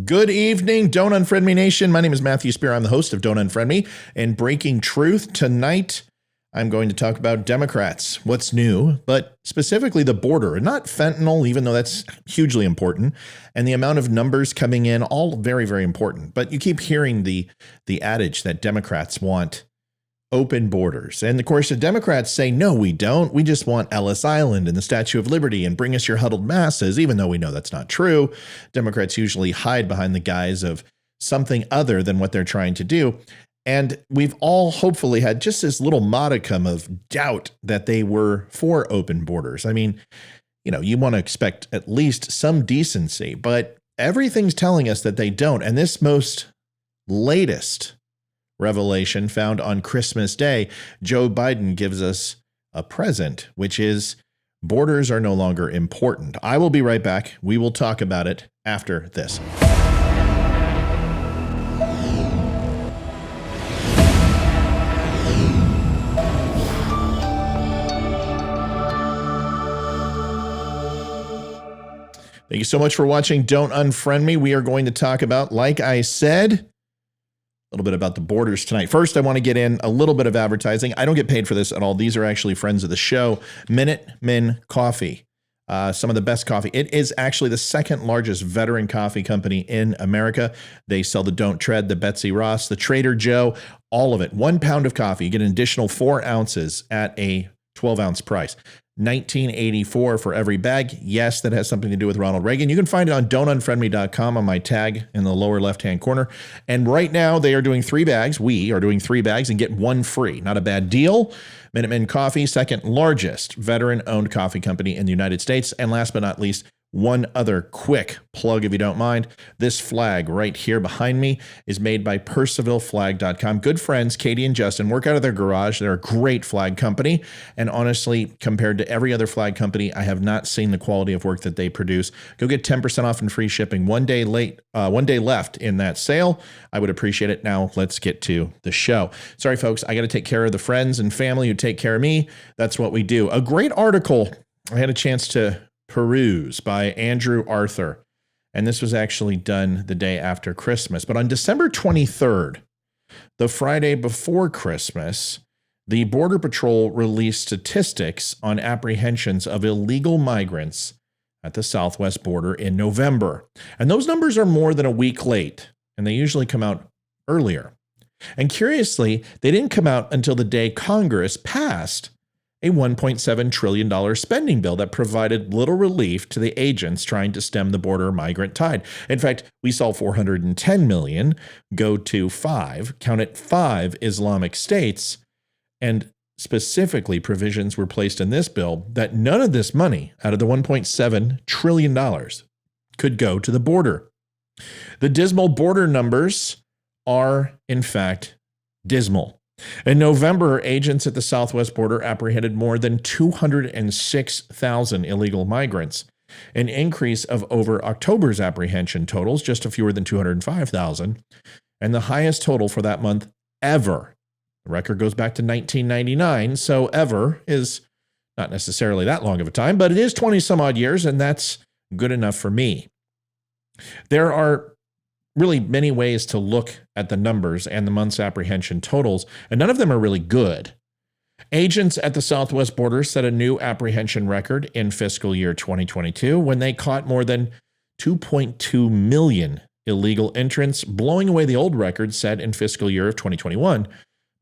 Good evening, Don't Unfriend Me Nation. My name is Matthew Spear. I'm the host of Don't Unfriend Me. And breaking truth tonight, I'm going to talk about Democrats, what's new, but specifically the border, and not fentanyl, even though that's hugely important, and the amount of numbers coming in, all very, very important. But you keep hearing the adage that Democrats want open borders. And of course, the Democrats say, no, we don't. We just want Ellis Island and the Statue of Liberty and bring us your huddled masses, even though we know that's not true. Democrats usually hide behind the guise of something other than what they're trying to do. And we've all hopefully had just this little modicum of doubt that they were for open borders. I mean, you want to expect at least some decency, but everything's telling us that they don't. And this most latest revelation found on Christmas Day, Joe Biden gives us a present, which is borders are no longer important. I will be right back. We will talk about it after this. Thank you so much for watching Don't Unfriend Me. We are going to talk about, like I said, a little bit about the borders tonight. First, I want to get in a little bit of advertising. I don't get paid for this at all. These are actually friends of the show. Minute Men Coffee, some of the best coffee. It is actually the second largest veteran coffee company in America. They sell the Don't Tread, the Betsy Ross, the Trader Joe, all of it. 1 pound of coffee. You get an additional 4 ounces at a 12-ounce price. $19.84 for every bag. Yes, that has something to do with Ronald Reagan. You can find it on don'tunfriendme.com on my tag in the lower left-hand corner. And right now they are doing 3 bags. We are doing 3 bags and get 1 free. Not a bad deal. Minutemen Coffee, second largest veteran-owned coffee company in the United States. And last but not least, one other quick plug, if you don't mind. This flag right here behind me is made by PercivalFlag.com. Good friends, Katie and Justin, work out of their garage. They're a great flag company. And honestly, compared to every other flag company, I have not seen the quality of work that they produce. Go get 10% off and free shipping. One day left in that sale. I would appreciate it. Now let's get to the show. Sorry, folks. I got to take care of the friends and family who take care of me. That's what we do. A great article I had a chance to peruse by Andrew Arthur. And this was actually done the day after Christmas. But on December 23rd, the Friday before Christmas, the Border Patrol released statistics on apprehensions of illegal migrants at the southwest border in November. And those numbers are more than a week late, and they usually come out earlier. And curiously, they didn't come out until the day Congress passed a $1.7 trillion spending bill that provided little relief to the agents trying to stem the border migrant tide. In fact, we saw $410 million go to 5 Islamic states, and specifically provisions were placed in this bill that none of this money out of the $1.7 trillion could go to the border. The dismal border numbers are, in fact, dismal. In November, agents at the southwest border apprehended more than 206,000 illegal migrants, an increase of over October's apprehension totals, just a fewer than 205,000, and the highest total for that month ever. The record goes back to 1999, so ever is not necessarily that long of a time, but it is 20 some odd years, and that's good enough for me. There are really many ways to look at the numbers and the month's apprehension totals, and none of them are really good. Agents at the southwest border set a new apprehension record in fiscal year 2022 when they caught more than 2.2 million illegal entrants, blowing away the old record set in fiscal year of 2021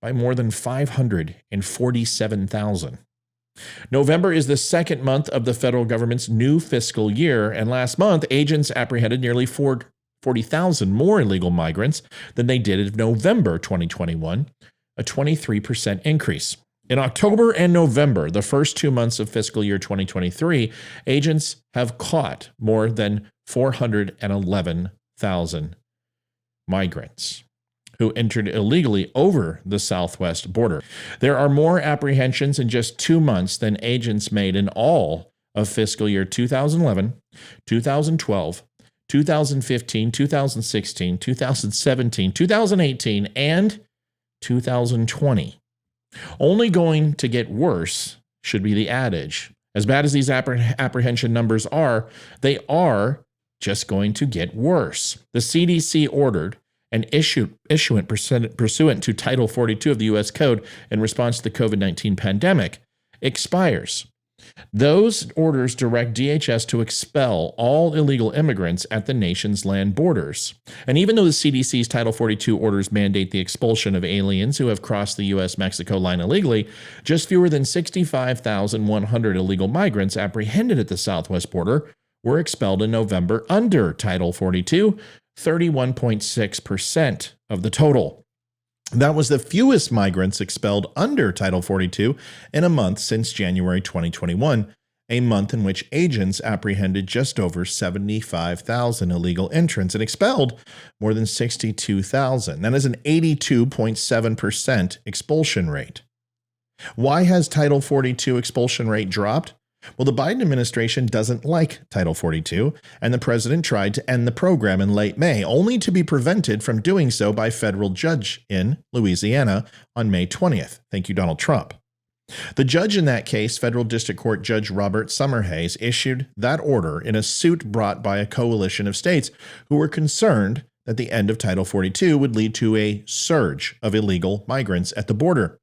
by more than 547,000. November is the second month of the federal government's new fiscal year, and last month, agents apprehended nearly 40,000 more illegal migrants than they did in November 2021, a 23% increase. In October and November, the first 2 months of fiscal year 2023, agents have caught more than 411,000 migrants who entered illegally over the southwest border. There are more apprehensions in just 2 months than agents made in all of fiscal year 2011, 2012, 2015, 2016, 2017, 2018, and 2020. Only going to get worse should be the adage. As bad as these apprehension numbers are, they are just going to get worse. The CDC ordered and issuant pursuant to Title 42 of the U.S. Code in response to the COVID-19 pandemic expires. Those orders direct DHS to expel all illegal immigrants at the nation's land borders. And even though the CDC's Title 42 orders mandate the expulsion of aliens who have crossed the U.S.-Mexico line illegally, just fewer than 65,100 illegal migrants apprehended at the southwest border were expelled in November under Title 42, 31.6% of the total. That was the fewest migrants expelled under Title 42 in a month since January 2021, a month in which agents apprehended just over 75,000 illegal entrants and expelled more than 62,000. That is an 82.7% expulsion rate. Why has Title 42 expulsion rate dropped? Well, the Biden administration doesn't like Title 42, and the president tried to end the program in late May, only to be prevented from doing so by a federal judge in Louisiana on May 20th. Thank you, Donald Trump. The judge in that case, Federal District Court Judge Robert Summerhays, issued that order in a suit brought by a coalition of states who were concerned that the end of Title 42 would lead to a surge of illegal migrants at the border.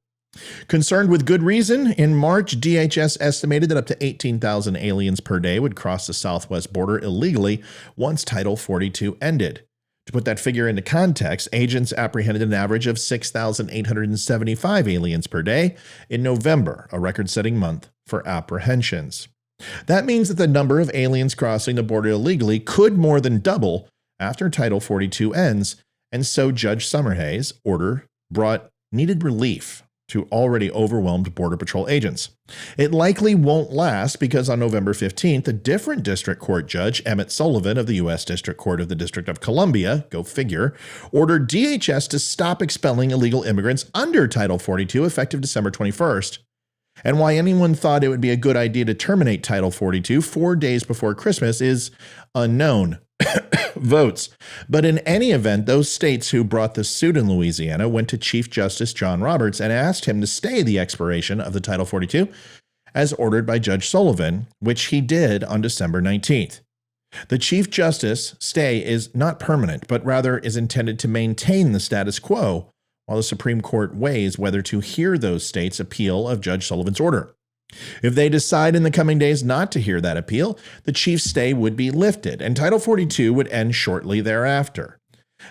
Concerned with good reason, in March, DHS estimated that up to 18,000 aliens per day would cross the southwest border illegally once Title 42 ended. To put that figure into context, agents apprehended an average of 6,875 aliens per day in November, a record-setting month for apprehensions. That means that the number of aliens crossing the border illegally could more than double after Title 42 ends, and so Judge Summerhays' order brought needed relief to already overwhelmed Border Patrol agents. It likely won't last because on November 15th, a different district court judge, Emmett Sullivan of the U.S. District Court of the District of Columbia, go figure, ordered DHS to stop expelling illegal immigrants under Title 42 effective December 21st. And why anyone thought it would be a good idea to terminate Title 42 4 days before Christmas is unknown. Votes. But in any event, those states who brought the suit in Louisiana went to Chief Justice John Roberts and asked him to stay the expiration of the Title 42 as ordered by Judge Sullivan, which he did on December 19th. The Chief Justice stay is not permanent, but rather is intended to maintain the status quo while the Supreme Court weighs whether to hear those states' appeal of Judge Sullivan's order. If they decide in the coming days not to hear that appeal, the chief's stay would be lifted, and Title 42 would end shortly thereafter.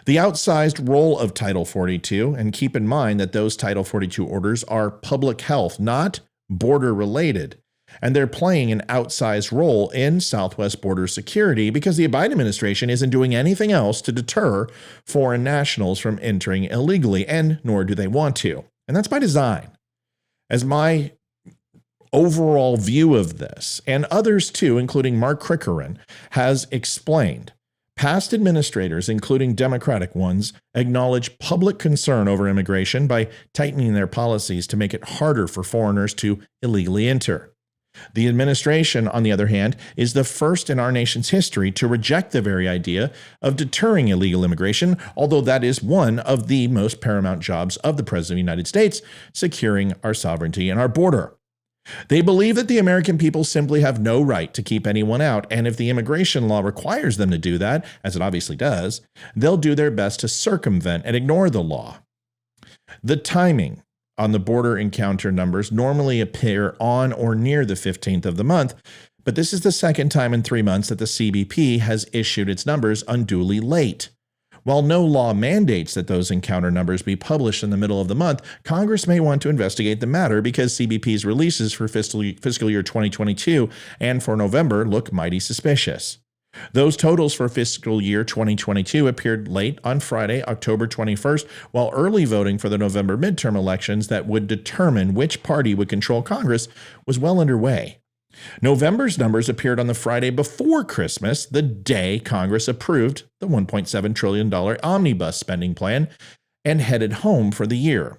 The outsized role of Title 42, and keep in mind that those Title 42 orders are public health, not border-related, and they're playing an outsized role in southwest border security because the Biden administration isn't doing anything else to deter foreign nationals from entering illegally, and nor do they want to. And that's by design. As my overall view of this, and others too, including Mark Krickerin, has explained, past administrators, including Democratic ones, acknowledge public concern over immigration by tightening their policies to make it harder for foreigners to illegally enter. The administration, on the other hand, is the first in our nation's history to reject the very idea of deterring illegal immigration, although that is one of the most paramount jobs of the President of the United States, securing our sovereignty and our border. They believe that the American people simply have no right to keep anyone out, and if the immigration law requires them to do that, as it obviously does, they'll do their best to circumvent and ignore the law. The timing on the border encounter numbers normally appear on or near the 15th of the month, but this is the second time in 3 months that the CBP has issued its numbers unduly late. While no law mandates that those encounter numbers be published in the middle of the month, Congress may want to investigate the matter because CBP's releases for fiscal year 2022 and for November look mighty suspicious. Those totals for fiscal year 2022 appeared late on Friday, October 21st, while early voting for the November midterm elections that would determine which party would control Congress was well underway. November's numbers appeared on the Friday before Christmas, the day Congress approved the $1.7 trillion omnibus spending plan and headed home for the year.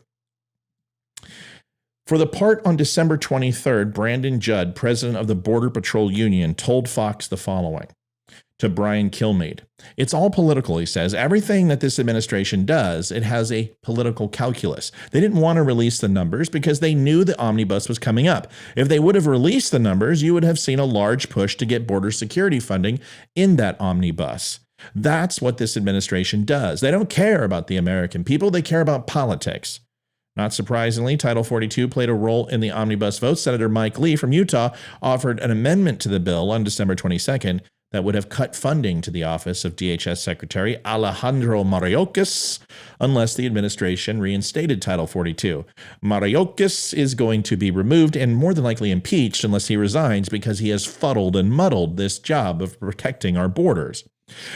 For the part on December 23rd, Brandon Judd, president of the Border Patrol Union, told Fox the following. to Brian Kilmeade. It's all political, he says. Everything that this administration does, it has a political calculus. They didn't want to release the numbers because they knew the omnibus was coming up. If they would have released the numbers, you would have seen a large push to get border security funding in that omnibus. That's what this administration does. They don't care about the American people. They care about politics. Not surprisingly, Title 42 played a role in the omnibus vote. Senator Mike Lee from Utah offered an amendment to the bill on December 22nd that would have cut funding to the office of DHS Secretary Alejandro Mayorkas unless the administration reinstated Title 42. Mayorkas is going to be removed and more than likely impeached unless he resigns because he has fuddled and muddled this job of protecting our borders.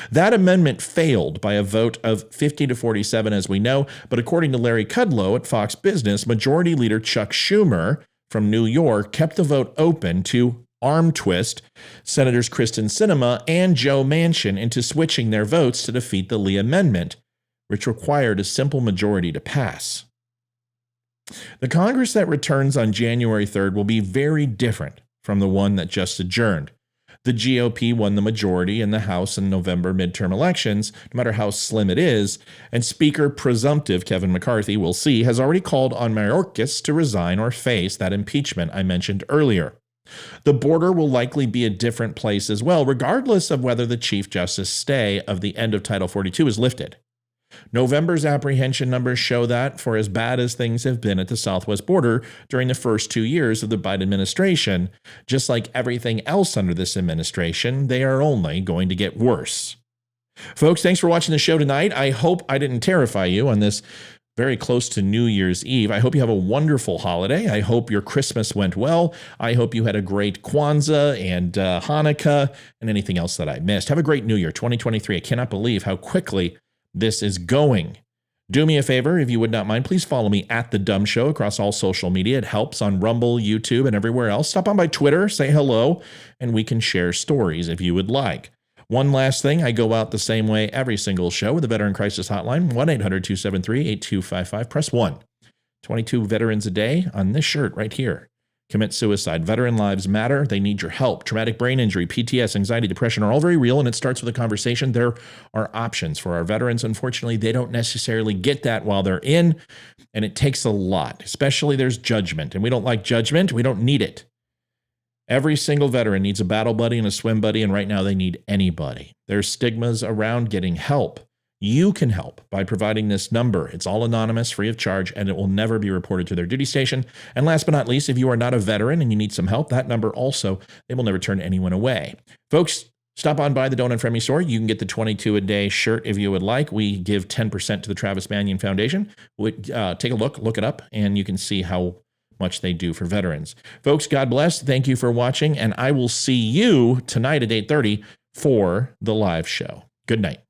That amendment failed by a vote of 50 to 47, as we know, but according to Larry Kudlow at Fox Business, Majority Leader Chuck Schumer from New York kept the vote open to arm twist Senators Kristen Sinema and Joe Manchin into switching their votes to defeat the Lee amendment, which required a simple majority to pass. The Congress that returns on January 3rd will be very different from the one that just adjourned. The GOP won the majority in the House in November midterm elections, no matter how slim it is, and Speaker presumptive Kevin McCarthy, we'll see, has already called on Mayorkas to resign or face that impeachment I mentioned earlier. The border will likely be a different place as well, regardless of whether the Chief Justice stay of the end of Title 42 is lifted. November's apprehension numbers show that, for as bad as things have been at the southwest border during the first 2 years of the Biden administration, just like everything else under this administration, they are only going to get worse. Folks, thanks for watching the show tonight. I hope I didn't terrify you on this very close to New Year's Eve. I hope you have a wonderful holiday. I hope your Christmas went well. I hope you had a great Kwanzaa and Hanukkah and anything else that I missed. Have a great New Year, 2023. I cannot believe how quickly this is going. Do me a favor, if you would not mind, please follow me at The DUM Show across all social media. It helps on Rumble, YouTube, and everywhere else. Stop on by Twitter, say hello, and we can share stories if you would like. One last thing, I go out the same way every single show with the Veteran Crisis Hotline, 1-800-273-8255. Press 1. 22 veterans a day on this shirt right here commit suicide. Veteran lives matter. They need your help. Traumatic brain injury, PTS, anxiety, depression are all very real, and it starts with a conversation. There are options for our veterans. Unfortunately, they don't necessarily get that while they're in, and it takes a lot, especially there's judgment, and we don't like judgment. We don't need it. Every single veteran needs a battle buddy and a swim buddy, and right now they need anybody. There's stigmas around getting help. You can help by providing this number. It's all anonymous, free of charge, and it will never be reported to their duty station. And last but not least, if you are not a veteran and you need some help, that number also, they will never turn anyone away. Folks, stop on by the Don't Unfriend Me store. You can get the 22 a day shirt if you would like. We give 10% to the Travis Manion Foundation. Take a look it up, and you can see how much they do for veterans. Folks, God bless. Thank you for watching, and I will see you tonight at 8:30 for the live show. Good night.